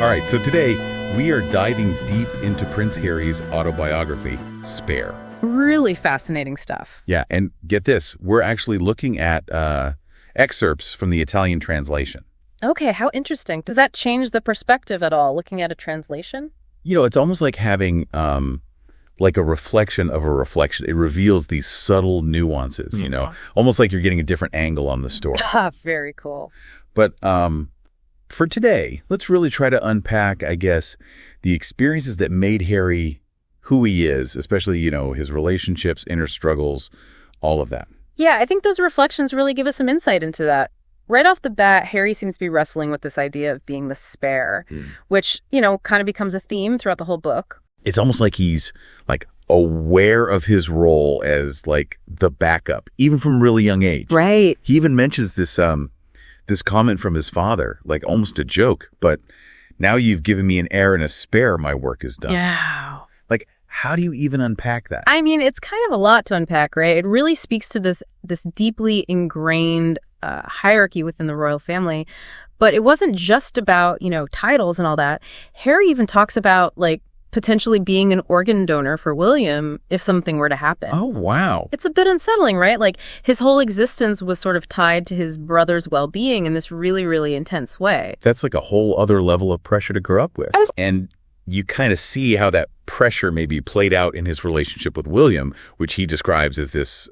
All right, so today we are diving deep into Prince Harry's autobiography, Spare. Really fascinating stuff. Yeah, and get this, we're actually looking at excerpts from the Italian translation. Okay, how interesting. Does that change the perspective at all, looking at a translation? You know, it's almost like having like a reflection of a reflection. It reveals these subtle nuances, you know, almost like you're getting a different angle on the story. Very cool. But for today, let's really try to unpack, I guess, the experiences that made Harry who he is, especially, you know, his relationships, inner struggles, all of that. Yeah, I think those reflections really give us some insight into that. Right off the bat, Harry seems to be wrestling with this idea of being the spare, which, you know, kind of becomes a theme throughout the whole book. It's almost like he's like aware of his role as like the backup, even from a really young age. Right. He even mentions this this comment from his father, like almost a joke, but now you've given me an heir and a spare, my work is done. Yeah. Like, how do you even unpack that? I mean, it's kind of a lot to unpack, right? It really speaks to this deeply ingrained hierarchy within the royal family. But it wasn't just about, you know, titles and all that. Harry even talks about, like, potentially being an organ donor for William if something were to happen. Oh, wow. It's a bit unsettling, right? Like, his whole existence was sort of tied to his brother's well-being in this really, really intense way. That's like a whole other level of pressure to grow up with. And you kind of see how that pressure maybe played out in his relationship with William, which he describes as this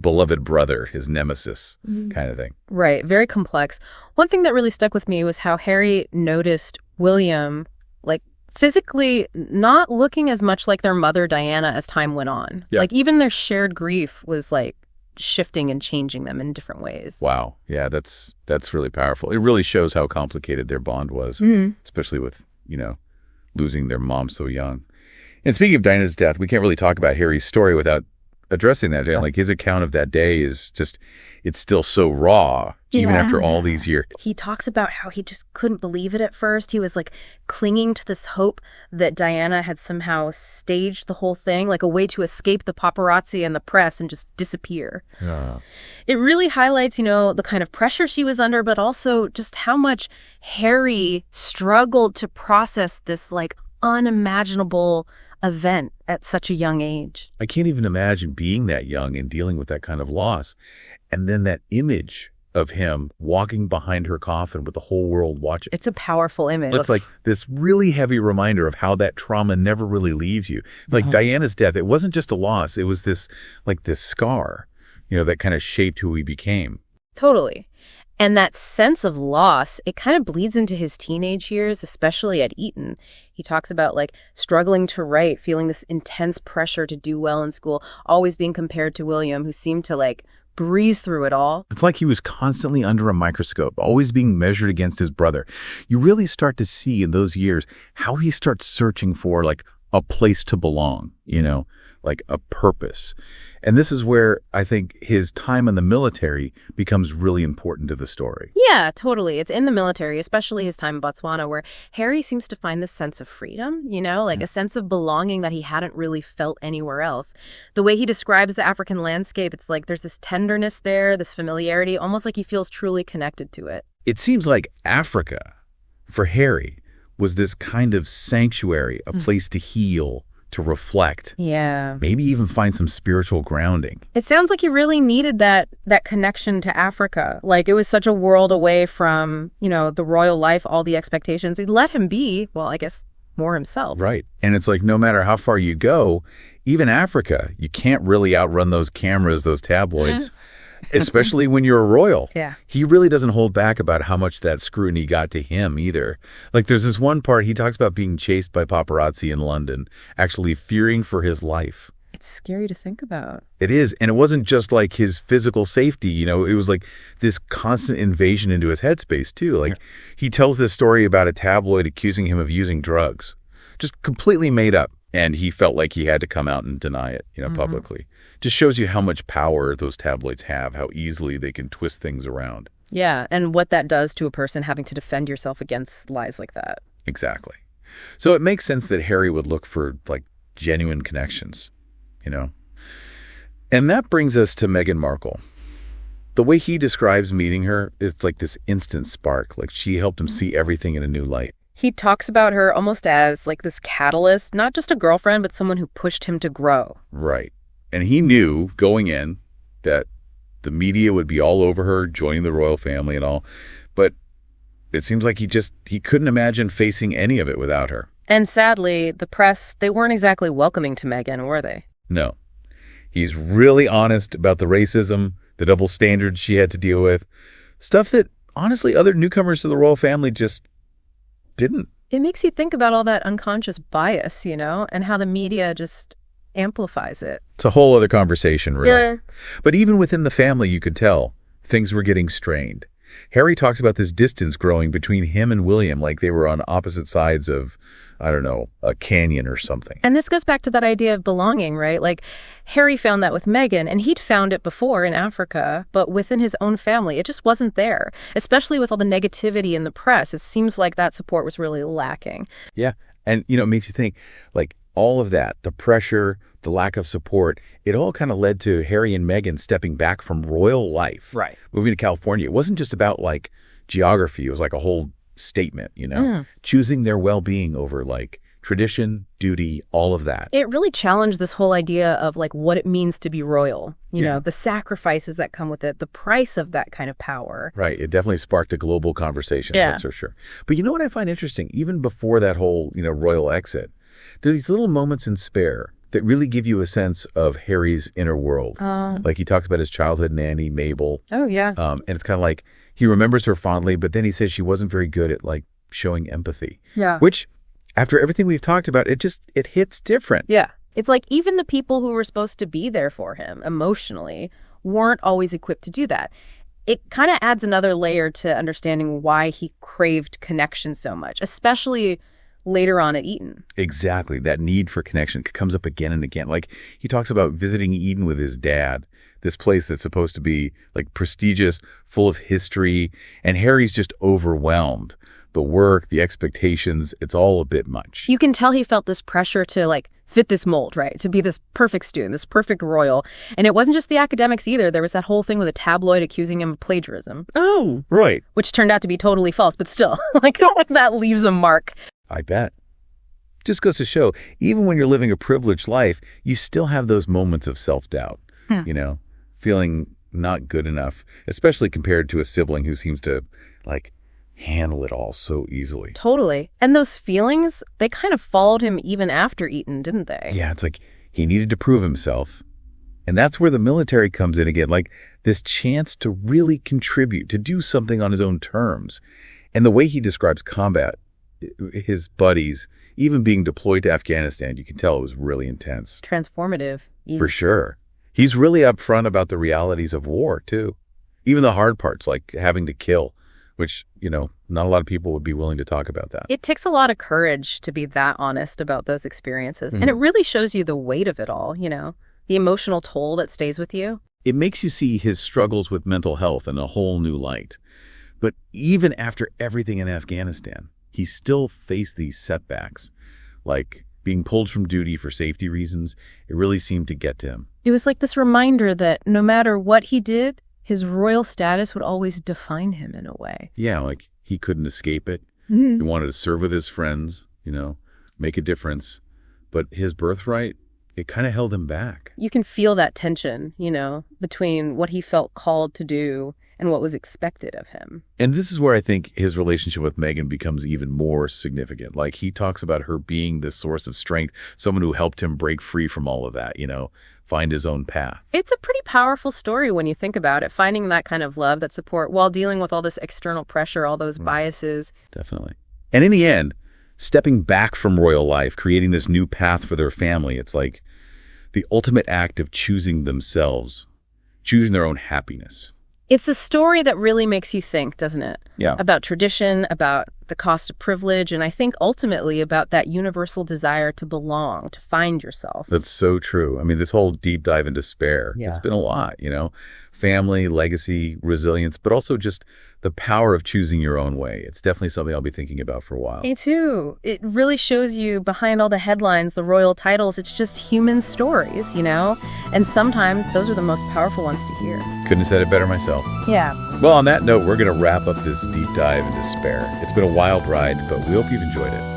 beloved brother, his nemesis kind of thing. Right. Very complex. One thing that really stuck with me was how Harry noticed William, like, physically not looking as much like their mother, Diana, as time went on. Yeah. Like, even their shared grief was, like, shifting and changing them in different ways. Wow. Yeah, that's really powerful. It really shows how complicated their bond was, especially with, you know, losing their mom so young. And speaking of Diana's death, we can't really talk about Harry's story without addressing that. Like, his account of that day is just, it's still so raw, even after all these years. He talks about how he just couldn't believe it at first. He was, like, clinging to this hope that Diana had somehow staged the whole thing, like a way to escape the paparazzi and the press and just disappear. Yeah. It really highlights, you know, the kind of pressure she was under, but also just how much Harry struggled to process this, like, unimaginable event at such a young age. I can't even imagine being that young and dealing with that kind of loss. And then that image of him walking behind her coffin with the whole world watching. It's a powerful image. It's like this really heavy reminder of how that trauma never really leaves you. Like Diana's death, it wasn't just a loss. It was this, like this scar, you know, that kind of shaped who he became. Totally. And that sense of loss, it kind of bleeds into his teenage years, especially at Eton. He talks about, like, struggling to write, feeling this intense pressure to do well in school, always being compared to William, who seemed to, like, breeze through it all. It's like he was constantly under a microscope, always being measured against his brother. You really start to see in those years how he starts searching for, like, a place to belong, you know, like a purpose. And this is where I think his time in the military becomes really important to the story. Yeah, totally. It's in the military, especially his time in Botswana, where Harry seems to find this sense of freedom, you know, like a sense of belonging that he hadn't really felt anywhere else. The way he describes the African landscape, it's like there's this tenderness there, this familiarity, almost like he feels truly connected to it. It seems like Africa, for Harry, was this kind of sanctuary, a place to heal, to reflect. Yeah. Maybe even find some spiritual grounding. It sounds like he really needed that connection to Africa. Like, it was such a world away from, you know, the royal life, all the expectations. He let him be, well, I guess, more himself. Right. And it's like, no matter how far you go, even Africa, you can't really outrun those cameras, those tabloids. Especially when you're a royal. Yeah. He really doesn't hold back about how much that scrutiny got to him either. Like, there's this one part, he talks about being chased by paparazzi in London, actually fearing for his life. It's scary to think about. It is. And it wasn't just like his physical safety, you know, it was like this constant invasion into his headspace too. Like, he tells this story about a tabloid accusing him of using drugs, just completely made up. And he felt like he had to come out and deny it, you know, publicly. Just shows you how much power those tabloids have, how easily they can twist things around. Yeah, and what that does to a person having to defend yourself against lies like that. Exactly. So it makes sense that Harry would look for, like, genuine connections, you know. And that brings us to Meghan Markle. The way he describes meeting her, it's like this instant spark, like she helped him see everything in a new light. He talks about her almost as like this catalyst, not just a girlfriend, but someone who pushed him to grow. Right. And he knew going in that the media would be all over her, joining the royal family and all. But it seems like he couldn't imagine facing any of it without her. And sadly, the press, they weren't exactly welcoming to Meghan, were they? No. He's really honest about the racism, the double standards she had to deal with. Stuff that, honestly, other newcomers to the royal family just didn't. It makes you think about all that unconscious bias, and how the media just amplifies it. It's a whole other conversation, really. Yeah. But even within the family, you could tell things were getting strained. Harry talks about this distance growing between him and William, like they were on opposite sides of, I don't know, a canyon or something. And this goes back to that idea of belonging, right? Like, Harry found that with Meghan, and he'd found it before in Africa, but within his own family, it just wasn't there. Especially with all the negativity in the press, it seems like that support was really lacking. Yeah, and, it makes you think, like, all of that, the pressure, the lack of support, it all kind of led to Harry and Meghan stepping back from royal life. Right. Moving to California. It wasn't just about, like, geography. It was like a whole statement, choosing their well-being over, like, tradition, duty, all of that. It really challenged this whole idea of, like, what it means to be royal. You know, the sacrifices that come with it, the price of that kind of power. Right. It definitely sparked a global conversation, that's for sure. But you know what I find interesting? Even before that whole, royal exit, there are these little moments in Spare that really give you a sense of Harry's inner world. Like he talks about his childhood nanny, Mabel. Oh, yeah. And it's kind of like he remembers her fondly, but then he says she wasn't very good at, like, showing empathy. Yeah. Which, after everything we've talked about, it hits different. Yeah. It's like even the people who were supposed to be there for him emotionally weren't always equipped to do that. It kind of adds another layer to understanding why he craved connection so much, especially later on at Eton. Exactly. That need for connection comes up again and again. Like, he talks about visiting Eton with his dad, this place that's supposed to be, like, prestigious, full of history, and Harry's just overwhelmed. The work, the expectations, it's all a bit much. You can tell he felt this pressure to, like, fit this mold, right? To be this perfect student, this perfect royal. And it wasn't just the academics either. There was that whole thing with a tabloid accusing him of plagiarism. Oh, right. Which turned out to be totally false, but still, like, that leaves a mark. I bet. Just goes to show, even when you're living a privileged life, you still have those moments of self-doubt, feeling not good enough, especially compared to a sibling who seems to, like, handle it all so easily. Totally. And those feelings, they kind of followed him even after Eton, didn't they? Yeah, it's like he needed to prove himself. And that's where the military comes in again, like this chance to really contribute, to do something on his own terms. And the way he describes combat, his buddies, even being deployed to Afghanistan, you can tell it was really intense. Transformative. Yeah. For sure. He's really upfront about the realities of war, too. Even the hard parts, like having to kill, which, not a lot of people would be willing to talk about that. It takes a lot of courage to be that honest about those experiences. And it really shows you the weight of it all, the emotional toll that stays with you. It makes you see his struggles with mental health in a whole new light. But even after everything in Afghanistan, he still faced these setbacks, like being pulled from duty for safety reasons. It really seemed to get to him. It was like this reminder that no matter what he did, his royal status would always define him in a way. Yeah, like he couldn't escape it. He wanted to serve with his friends, make a difference. But his birthright, it kind of held him back. You can feel that tension, between what he felt called to do and what was expected of him. And this is where I think his relationship with Meghan becomes even more significant. Like, he talks about her being this source of strength, someone who helped him break free from all of that, find his own path. It's a pretty powerful story when you think about it, finding that kind of love, that support, while dealing with all this external pressure, all those biases. Definitely. And in the end, stepping back from royal life, creating this new path for their family, it's like the ultimate act of choosing themselves, choosing their own happiness. It's a story that really makes you think, doesn't it? Yeah. About tradition, about the cost of privilege, and I think ultimately about that universal desire to belong, to find yourself. That's so true. I mean, this whole deep dive into Spare, it's been a lot, family, legacy, resilience, but also just the power of choosing your own way. It's definitely something I'll be thinking about for a while. Me too. It really shows you behind all the headlines, the royal titles, it's just human stories, And sometimes those are the most powerful ones to hear. Couldn't have said it better myself. Yeah. Well, on that note, we're going to wrap up this deep dive into Spare. It's been a wild ride, but we hope you've enjoyed it.